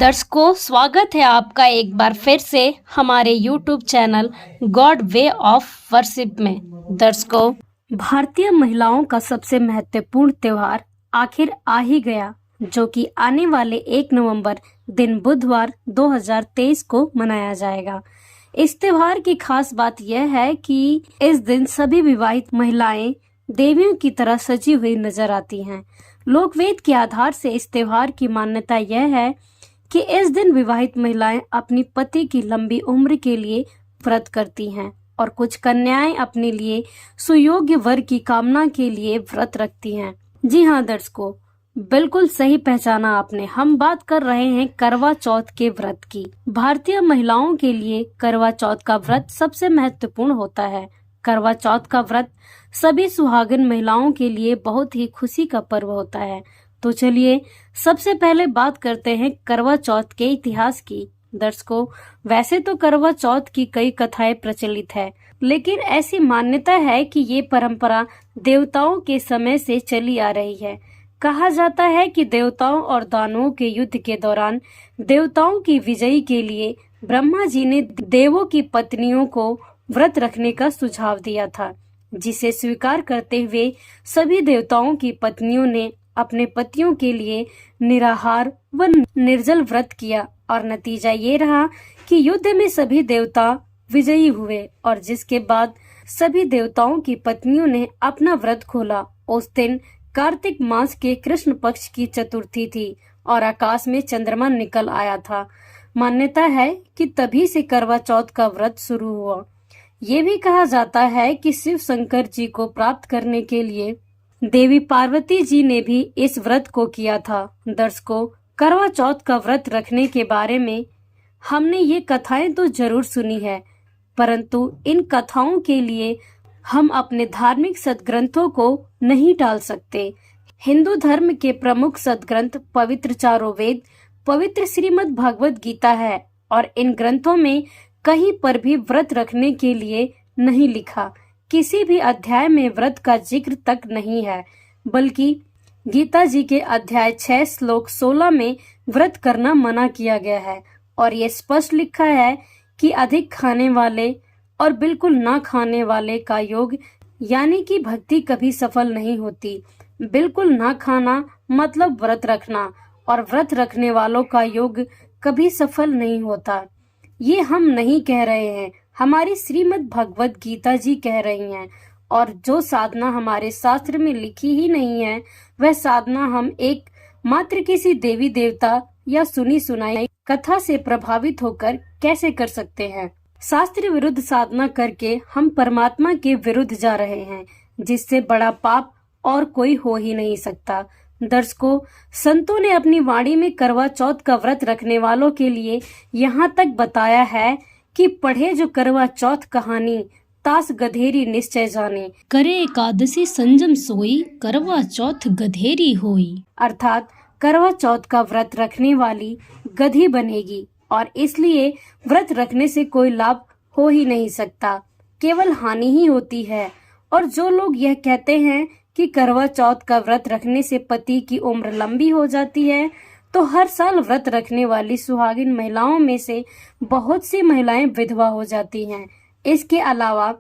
दर्शकों, स्वागत है आपका एक बार फिर से हमारे YouTube channel God way of worship में। दर्शकों, भारतीय महिलाओं का सबसे महत्वपूर्ण त्योहार आखिर आ ही गया, जो कि आने वाले 1 नवंबर दिन बुधवार 2023 को मनाया जाएगा। इस त्योहार की खास बात यह है कि इस दिन सभी विवाहित महिलाएं देवियों की तरह सजी हुई नजर आती हैं। लोकवेद के आधार से इस त्योहार की मान्यता यह है कि इस दिन विवाहित महिलाएं अपनी पति की लंबी उम्र के लिए व्रत करती हैं और कुछ कन्याएं अपने लिए सुयोग्य वर की कामना के लिए व्रत रखती हैं। जी हाँ दर्शकों, बिल्कुल सही पहचाना आपने। हम बात कर रहे हैं करवा चौथ के व्रत की। भारतीय महिलाओं के लिए करवा चौथ का व्रत सबसे महत्वपूर्ण होता है। करवा चौथ का व्रत सभी सुहागिन महिलाओं के लिए बहुत ही खुशी का पर्व होता है। तो चलिए सबसे पहले बात करते हैं करवा चौथ के इतिहास की। दर्शकों, वैसे तो करवा चौथ की कई कथाएं प्रचलित है, लेकिन ऐसी मान्यता है कि ये परंपरा देवताओं के समय से चली आ रही है। कहा जाता है कि देवताओं और दानवों के युद्ध के दौरान देवताओं की विजयी के लिए ब्रह्मा जी ने देवों की पत्नियों को व्रत रखने का सुझाव दिया था, जिसे स्वीकार करते हुए सभी देवताओं की पत्नियों ने अपने पतियों के लिए निराहार व निर्जल व्रत किया और नतीजा ये रहा कि युद्ध में सभी देवता विजयी हुए और जिसके बाद सभी देवताओं की पत्नियों ने अपना व्रत खोला। उस दिन कार्तिक मास के कृष्ण पक्ष की चतुर्थी थी और आकाश में चंद्रमा निकल आया था। मान्यता है कि तभी से करवा चौथ का व्रत शुरू हुआ। ये भी कहा जाता है कि शिव शंकर जी को प्राप्त करने के लिए देवी पार्वती जी ने भी इस व्रत को किया था। दर्शकों, करवा चौथ का व्रत रखने के बारे में हमने ये कथाएं तो जरूर सुनी है, परंतु इन कथाओं के लिए हम अपने धार्मिक सदग्रंथों को नहीं टाल सकते। हिंदू धर्म के प्रमुख सदग्रंथ पवित्र चारों वेद, पवित्र श्रीमद् भगवद गीता है और इन ग्रंथों में कहीं पर भी व्रत रखने के लिए नहीं लिखा। किसी भी अध्याय में व्रत का जिक्र तक नहीं है, बल्कि गीता जी के अध्याय 6 श्लोक 16 में व्रत करना मना किया गया है और ये स्पष्ट लिखा है कि अधिक खाने वाले और बिल्कुल ना खाने वाले का योग यानी कि भक्ति कभी सफल नहीं होती। बिल्कुल ना खाना मतलब व्रत रखना और व्रत रखने वालों का योग कभी सफल नहीं होता। ये हम नहीं कह रहे हैं, हमारी श्रीमद् भगवद गीता जी कह रही हैं। और जो साधना हमारे शास्त्र में लिखी ही नहीं है, वह साधना हम एक मात्र किसी देवी देवता या सुनी सुनाई कथा से प्रभावित होकर कैसे कर सकते हैं। शास्त्र विरुद्ध साधना करके हम परमात्मा के विरुद्ध जा रहे हैं, जिससे बड़ा पाप और कोई हो ही नहीं सकता। दर्शकों, संतों ने अपनी वाणी में करवा चौथ का व्रत रखने वालों के लिए यहाँ तक बताया है कि पढ़े जो करवा चौथ कहानी, तास गधेरी निश्चय जाने, करे एकादशी संजम सोई, करवा चौथ गधेरी होई। अर्थात करवा चौथ का व्रत रखने वाली गधी बनेगी और इसलिए व्रत रखने से कोई लाभ हो ही नहीं सकता, केवल हानि ही होती है। और जो लोग यह कहते हैं कि करवा चौथ का व्रत रखने से पति की उम्र लंबी हो जाती है, तो हर साल व्रत रखने वाली सुहागिन महिलाओं में से बहुत सी महिलाएं विधवा हो जाती हैं। इसके अलावा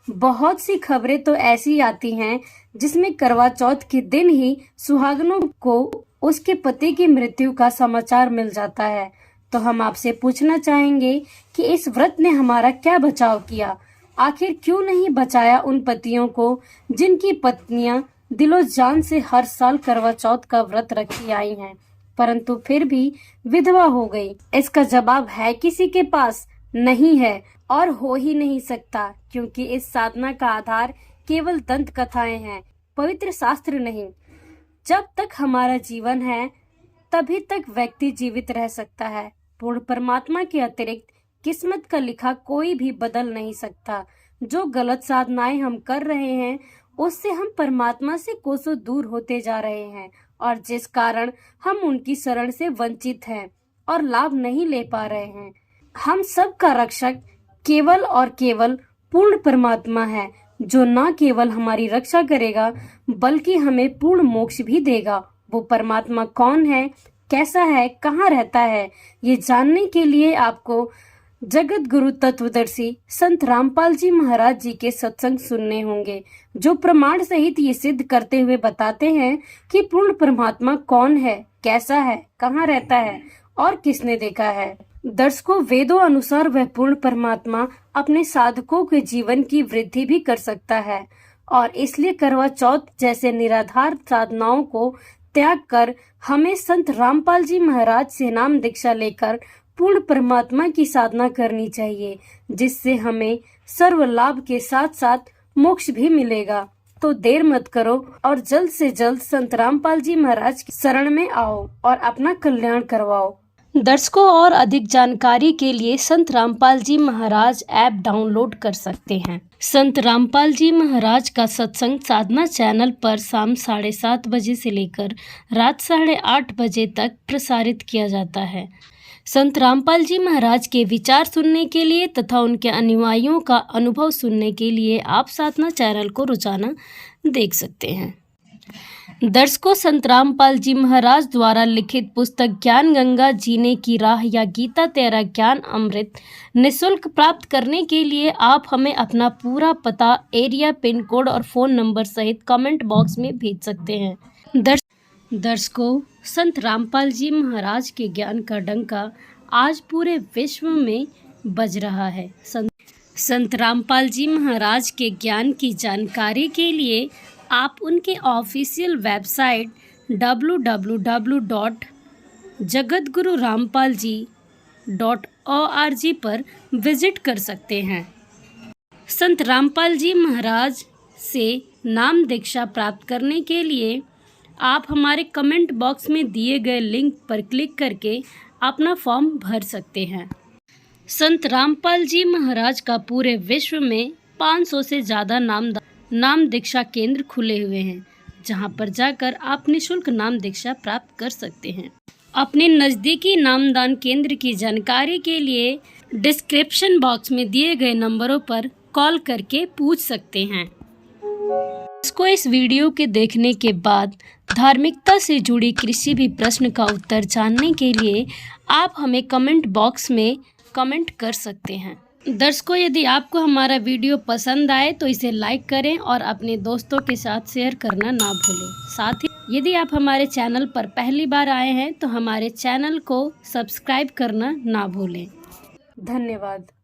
बहुत सी खबरें तो ऐसी आती हैं जिसमें करवा चौथ के दिन ही सुहागिनों को उसके पति की मृत्यु का समाचार मिल जाता है। तो हम आपसे पूछना चाहेंगे कि इस व्रत ने हमारा क्या बचाव किया? आखिर क्यों नहीं बचाया उन पतियों को जिनकी पत्नियां दिलो जान से हर साल करवा चौथ का व्रत रखी आई हैं, परंतु फिर भी विधवा हो गई? इसका जवाब है किसी के पास नहीं है और हो ही नहीं सकता, क्योंकि इस साधना का आधार केवल दंत कथाएं हैं, पवित्र शास्त्र नहीं। जब तक हमारा जीवन है तभी तक व्यक्ति जीवित रह सकता है। पूर्ण परमात्मा के अतिरिक्त किस्मत का लिखा कोई भी बदल नहीं सकता। जो गलत साधनाएं हम कर रहे हैं उससे हम परमात्मा से कोसों दूर होते जा रहे हैं और जिस कारण हम उनकी शरण से वंचित हैं और लाभ नहीं ले पा रहे हैं। हम सब का रक्षक केवल और केवल पूर्ण परमात्मा है, जो न केवल हमारी रक्षा करेगा बल्कि हमें पूर्ण मोक्ष भी देगा। वो परमात्मा कौन है, कैसा है, कहाँ रहता है, ये जानने के लिए आपको जगत गुरु तत्वदर्शी संत रामपाल जी महाराज जी के सत्संग सुनने होंगे, जो प्रमाण सहित ये सिद्ध करते हुए बताते हैं कि पूर्ण परमात्मा कौन है, कैसा है, कहाँ रहता है और किसने देखा है। दर्शकों, वेदों अनुसार वह पूर्ण परमात्मा अपने साधकों के जीवन की वृद्धि भी कर सकता है और इसलिए करवा चौथ जैसे निराधार साधनाओं को त्याग कर हमें संत रामपाल जी महाराज से नाम दीक्षा लेकर पूर्ण परमात्मा की साधना करनी चाहिए, जिससे हमें सर्व लाभ के साथ साथ मोक्ष भी मिलेगा। तो देर मत करो और जल्द से जल्द संत रामपाल जी महाराज की शरण में आओ और अपना कल्याण करवाओ। दर्शकों, और अधिक जानकारी के लिए संत रामपाल जी महाराज ऐप डाउनलोड कर सकते हैं। संत रामपाल जी महाराज का सत्संग साधना चैनल पर शाम 7:30 बजे से लेकर रात 8:30 बजे तक प्रसारित किया जाता है। संत रामपाल जी महाराज के विचार सुनने के लिए तथा उनके अनुयायियों का अनुभव सुनने के लिए आप साधना चैनल को रोजाना देख सकते हैं। दर्शकों, संत रामपाल जी महाराज द्वारा लिखित पुस्तक ज्ञान गंगा जीने की राह या गीता तेरा ज्ञान अमृत निःशुल्क प्राप्त करने के लिए आप हमें अपना पूरा पता, एरिया, पिन कोड और फ़ोन नंबर सहित कमेंट बॉक्स में भेज सकते हैं। दर्शकों, संत रामपाल जी महाराज के ज्ञान का डंका आज पूरे विश्व में बज रहा है। संत रामपाल जी महाराज के ज्ञान की जानकारी के लिए आप उनके ऑफिशियल वेबसाइट www.jagatgururampalji.org पर विजिट कर सकते हैं। संत रामपाल जी महाराज से नाम दीक्षा प्राप्त करने के लिए आप हमारे कमेंट बॉक्स में दिए गए लिंक पर क्लिक करके अपना फॉर्म भर सकते हैं। संत रामपाल जी महाराज का पूरे विश्व में 500 से ज़्यादा नाम दीक्षा केंद्र खुले हुए हैं, जहां पर जाकर आप निःशुल्क नाम दीक्षा प्राप्त कर सकते हैं। अपने नज़दीकी नामदान केंद्र की जानकारी के लिए डिस्क्रिप्शन बॉक्स में दिए गए नंबरों पर कॉल करके पूछ सकते हैं। इस वीडियो के देखने के बाद धार्मिकता से जुड़ी किसी भी प्रश्न का उत्तर जानने के लिए आप हमें कमेंट बॉक्स में कमेंट कर सकते हैं। दर्शकों, यदि आपको हमारा वीडियो पसंद आए तो इसे लाइक करें और अपने दोस्तों के साथ शेयर करना ना भूलें। साथ ही यदि आप हमारे चैनल पर पहली बार आए हैं तो हमारे चैनल को सब्सक्राइब करना ना भूलें। धन्यवाद।